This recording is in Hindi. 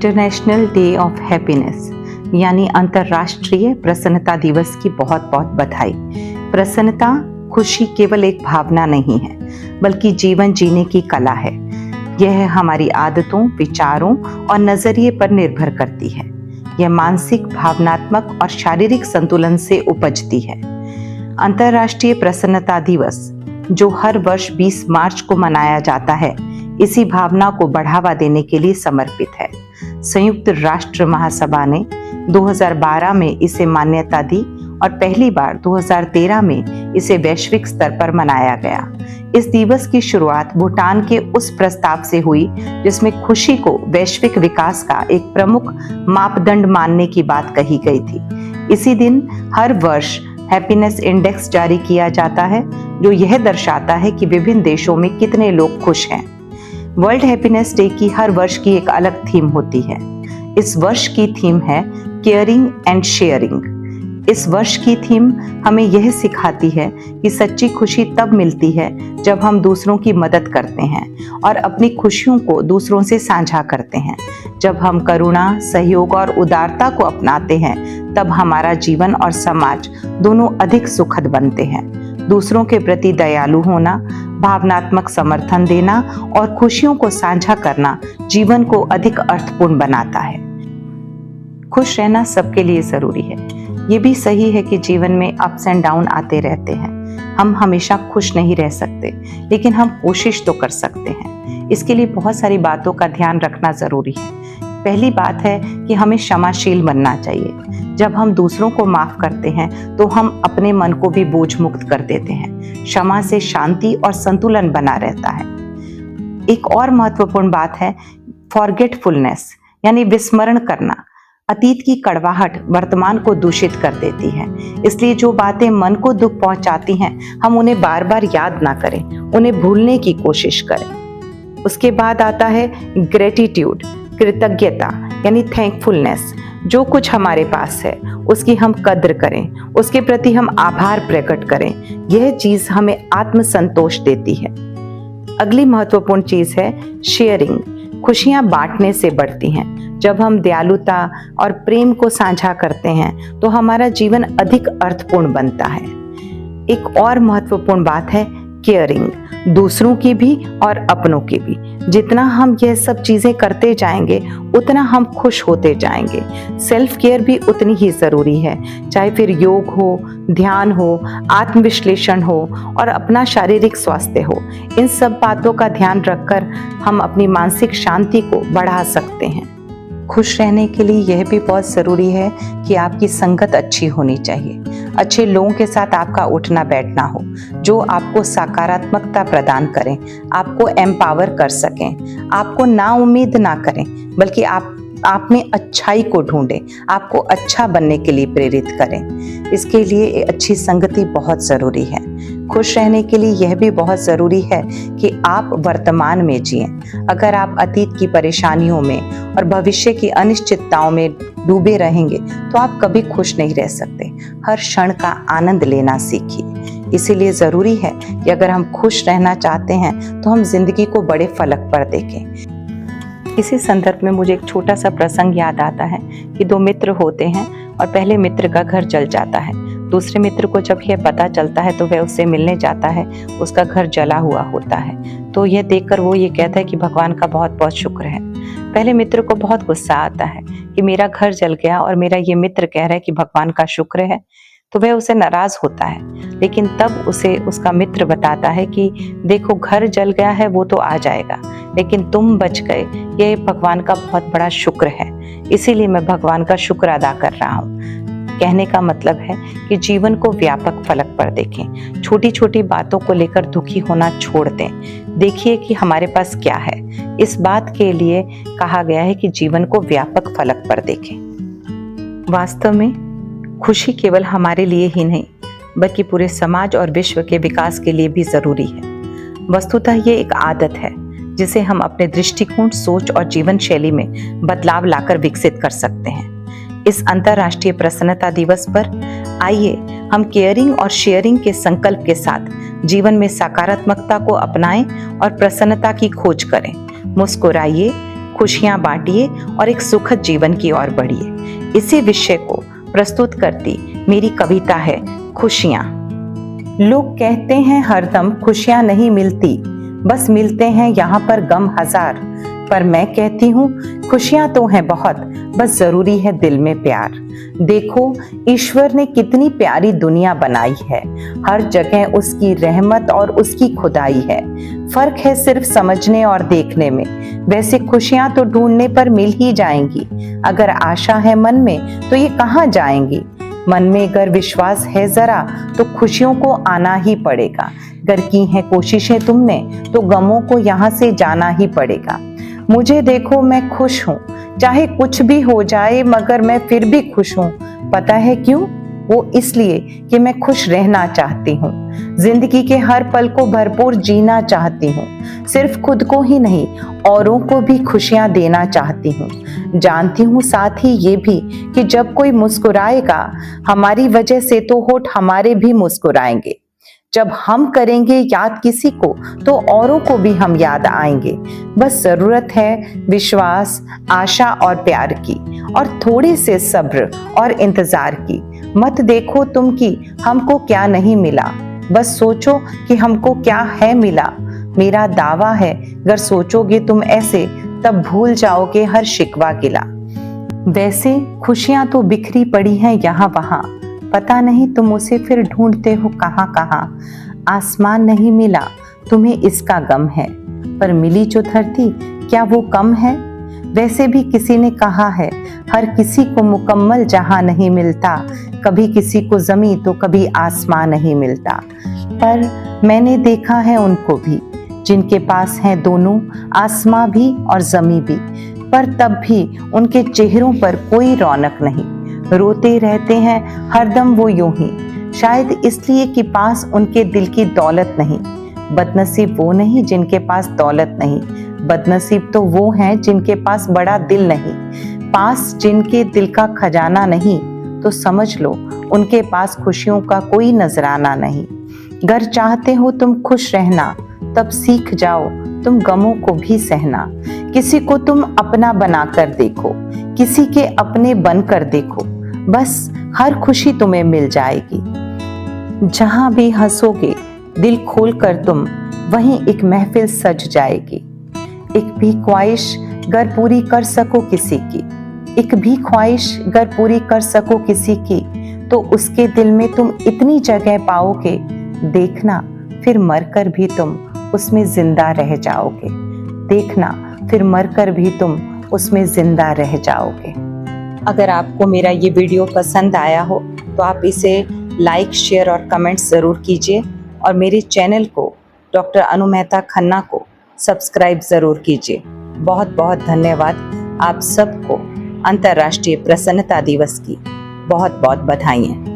इंटरनेशनल डे ऑफ हैप्पीनेस यानी अंतर्राष्ट्रीय प्रसन्नता दिवस की बहुत बहुत बधाई। प्रसन्नता, खुशी केवल एक भावना नहीं है बल्कि जीवन जीने की कला है। यह हमारी आदतों, विचारों और नजरिए पर निर्भर करती है। यह मानसिक, भावनात्मक और शारीरिक संतुलन से उपजती है। अंतर्राष्ट्रीय प्रसन्नता दिवस जो हर वर्ष 20 मार्च को मनाया जाता है, इसी भावना को बढ़ावा देने के लिए समर्पित है। संयुक्त राष्ट्र महासभा ने 2012 में इसे मान्यता दी और पहली बार 2013 में इसे वैश्विक स्तर पर मनाया गया। इस दिवस की शुरुआत भूटान के उस प्रस्ताव से हुई जिसमें खुशी को वैश्विक विकास का एक प्रमुख मापदंड मानने की बात कही गई थी। इसी दिन हर वर्ष हैप्पीनेस इंडेक्स जारी किया जाता है जो यह दर्शाता है कि विभिन्न देशों में कितने लोग खुश हैं। वर्ल्ड हैप्पीनेस डे की हर वर्ष की एक अलग थीम होती है। इस वर्ष की थीम है केयरिंग एंड शेयरिंग। इस वर्ष की थीम हमें यह सिखाती है कि सच्ची खुशी तब मिलती है जब हम दूसरों की मदद करते हैं और अपनी खुशियों को दूसरों से साझा करते हैं। जब हम करुणा, सहयोग और उदारता को अपनाते हैं, तब हमारा जीवन और समाज दोनों अधिक सुखद बनते हैं। दूसरों के प्रति दयालु होना, भावनात्मक समर्थन देना और खुशियों को साझा करना जीवन को अधिक अर्थपूर्ण बनाता है। खुश रहना सबके लिए जरूरी है। ये भी सही है कि जीवन में अप्स एंड डाउन आते रहते हैं। हम हमेशा खुश नहीं रह सकते, लेकिन हम कोशिश तो कर सकते हैं। इसके लिए बहुत सारी बातों का ध्यान रखना जरूरी है। पहली बात है कि हमें क्षमाशील बनना चाहिए। जब हम दूसरों को माफ करते हैं तो हम अपने मन को भी बोझ मुक्त कर देते हैं। क्षमा से शांति और संतुलन बना रहता है। एक और महत्वपूर्ण बात है फॉरगेटफुलनेस यानी विस्मरण करना। अतीत की कड़वाहट वर्तमान को दूषित कर देती है, इसलिए जो बातें मन को दुख पहुंचाती हैं, हम उन्हें बार बार याद ना करें, उन्हें भूलने की कोशिश करें। उसके बाद आता है ग्रेटिट्यूड, कृतज्ञता यानी थैंकफुलनेस। जो कुछ हमारे पास है उसकी हम कद्र करें, उसके प्रति हम आभार प्रकट करें। यह चीज हमें आत्मसंतोष देती है। अगली महत्वपूर्ण चीज है शेयरिंग। खुशियां बांटने से बढ़ती हैं। जब हम दयालुता और प्रेम को साझा करते हैं तो हमारा जीवन अधिक अर्थपूर्ण बनता है। एक और महत्वपूर्ण बात है केयरिंग, दूसरों की भी और अपनों की भी। जितना हम यह सब चीजें करते जाएंगे उतना हम खुश होते जाएंगे। सेल्फ केयर भी उतनी ही जरूरी है, चाहे फिर योग हो, ध्यान हो, आत्मविश्लेषण हो और अपना शारीरिक स्वास्थ्य हो। इन सब बातों का ध्यान रखकर हम अपनी मानसिक शांति को बढ़ा सकते हैं। खुश रहने के लिए यह भी बहुत ज़रूरी है कि आपकी संगत अच्छी होनी चाहिए। अच्छे लोगों के साथ आपका उठना बैठना हो जो आपको सकारात्मकता प्रदान करें, आपको एम्पावर कर सकें, आपको ना उम्मीद ना करें बल्कि आप में अच्छाई को ढूंढें, आपको अच्छा बनने के लिए प्रेरित करें। इसके लिए अच्छी संगति बहुत ज़रूरी है। खुश रहने के लिए यह भी बहुत ज़रूरी है कि आप वर्तमान में जिएं। अगर आप अतीत की परेशानियों में और भविष्य की अनिश्चितताओं में डूबे रहेंगे तो आप कभी खुश नहीं रह सकते। हर क्षण का आनंद लेना सीखिए। इसीलिए ज़रूरी है कि अगर हम खुश रहना चाहते हैं तो हम जिंदगी को बड़े फलक पर देखें। इसी संदर्भ में मुझे एक छोटा सा प्रसंग याद आता है कि दो मित्र होते हैं और पहले मित्र का घर जल जाता है। दूसरे मित्र को जब यह पता चलता है तो वह उससे मिलने जाता है। उसका घर जला हुआ होता है तो यह देखकर वो ये कहता है कि भगवान का बहुत बहुत शुक्र है। पहले मित्र को बहुत गुस्सा आता है कि मेरा घर जल गया और मेरा ये मित्र कह रहा है कि भगवान का शुक्र है, तो वह उसे नाराज होता है। लेकिन तब उसे उसका मित्र बताता है कि देखो, घर जल गया है वो तो आ जाएगा, लेकिन तुम बच गए, ये भगवान का बहुत बड़ा शुक्र है। इसीलिए मैं भगवान का शुक्र अदा कर रहा हूँ। कहने का मतलब है कि जीवन को व्यापक फलक पर देखें। छोटी छोटी बातों को लेकर दुखी होना छोड़ दें। देखिए कि हमारे पास क्या है। इस बात के लिए कहा गया है कि जीवन को व्यापक फलक पर देखें। वास्तव में खुशी केवल हमारे लिए ही नहीं बल्कि पूरे समाज और विश्व के विकास के लिए भी जरूरी है। वस्तुतः ये एक आदत है जिसे हम अपने दृष्टिकोण, सोच और जीवन शैली में बदलाव लाकर विकसित कर सकते हैं। इस अंतर्राष्ट्रीय प्रसन्नता दिवस पर आइए हम केयरिंग और शेयरिंग के संकल्प के साथ जीवन में सकारात्मकता को अपनाएं और प्रसन्नता की खोज करें। मुस्कुराइए, खुशियां बांटिए और एक सुखद जीवन की ओर बढ़िए। इसी विषय को प्रस्तुत करती मेरी कविता है खुशियां। लोग कहते हैं हरदम खुशियां नहीं मिलती, बस मिलते हैं यहाँ पर गम हजार। पर मैं कहती हूँ खुशियां तो हैं बहुत, बस जरूरी है दिल में प्यार। देखो ईश्वर ने कितनी प्यारी दुनिया बनाई है, हर जगह उसकी रहमत और उसकी खुदाई है। फर्क है सिर्फ समझने और देखने में। वैसे खुशियां तो ढूंढने पर मिल ही जाएंगी, अगर आशा है मन में तो ये कहाँ जाएंगी। मन में अगर विश्वास है जरा तो खुशियों को आना ही पड़ेगा। अगर की हैं कोशिशें तुमने तो गमों को यहाँ से जाना ही पड़ेगा। मुझे देखो मैं खुश हूँ, चाहे कुछ भी हो जाए मगर मैं फिर भी खुश हूँ। पता है क्यों? वो इसलिए कि मैं खुश रहना चाहती हूँ, जिंदगी के हर पल को भरपूर जीना चाहती हूँ। सिर्फ खुद को ही नहीं औरों को भी खुशियाँ देना चाहती हूँ। जानती हूँ साथ ही ये भी कि जब कोई मुस्कुराएगा हमारी वजह से तो होठ हमारे भी मुस्कुराएंगे। जब हम करेंगे याद किसी को तो औरों को भी हम याद आएंगे। बस जरूरत है विश्वास, आशा और प्यार की, और थोड़े से सब्र और इंतजार की। मत देखो तुम कि हमको क्या नहीं मिला, बस सोचो कि हमको क्या है मिला। मेरा दावा है अगर सोचोगे तुम ऐसे तब भूल जाओगे हर शिकवा गिला। वैसे खुशियां तो बिखरी पड़ी हैं यहाँ वहाँ, पता नहीं तुम उसे फिर ढूंढते हो कहाँ कहाँ। आसमान नहीं मिला तुम्हें इसका गम है, पर मिली जो धरती क्या वो कम है। वैसे भी किसी ने कहा है हर किसी को मुकम्मल जहां नहीं मिलता, कभी किसी को जमी तो कभी आसमान नहीं मिलता। पर मैंने देखा है उनको भी जिनके पास हैं दोनों, आसमां भी और जमी भी, पर तब भी उनके चेहरों पर कोई रौनक नहीं। रोते रहते हैं हरदम वो यूं ही, शायद इसलिए कि पास उनके दिल की दौलत नहीं। बदनसीब वो नहीं जिनके पास दौलत नहीं, बदनसीब तो वो हैं जिनके पास बड़ा दिल नहीं। पास जिनके दिल का खजाना नहीं तो समझ लो उनके पास खुशियों का कोई नजराना नहीं। अगर चाहते हो तुम खुश रहना तब सीख जाओ तुम गमों को भी सहना। किसी को तुम अपना बना कर देखो, किसी के अपने बन कर देखो, बस हर खुशी तुम्हें मिल जाएगी। जहां भी हंसोगे दिल खोल कर तुम, वहीं एक महफिल सज जाएगी। एक भी ख्वाहिश गर पूरी कर सको किसी की, एक भी ख्वाहिश गर पूरी कर सको किसी की, तो उसके दिल में तुम इतनी जगह पाओगे, देखना फिर मरकर भी तुम उसमें जिंदा रह जाओगे। देखना फिर मरकर भी तुम उसमें जिंदा रह जाओगे। अगर आपको मेरा ये वीडियो पसंद आया हो तो आप इसे लाइक, शेयर और कमेंट्स ज़रूर कीजिए, और मेरे चैनल को डॉक्टर अनु मेहता खन्ना को सब्सक्राइब ज़रूर कीजिए। बहुत बहुत धन्यवाद। आप सबको अंतर्राष्ट्रीय प्रसन्नता दिवस की बहुत बहुत बधाइयाँ।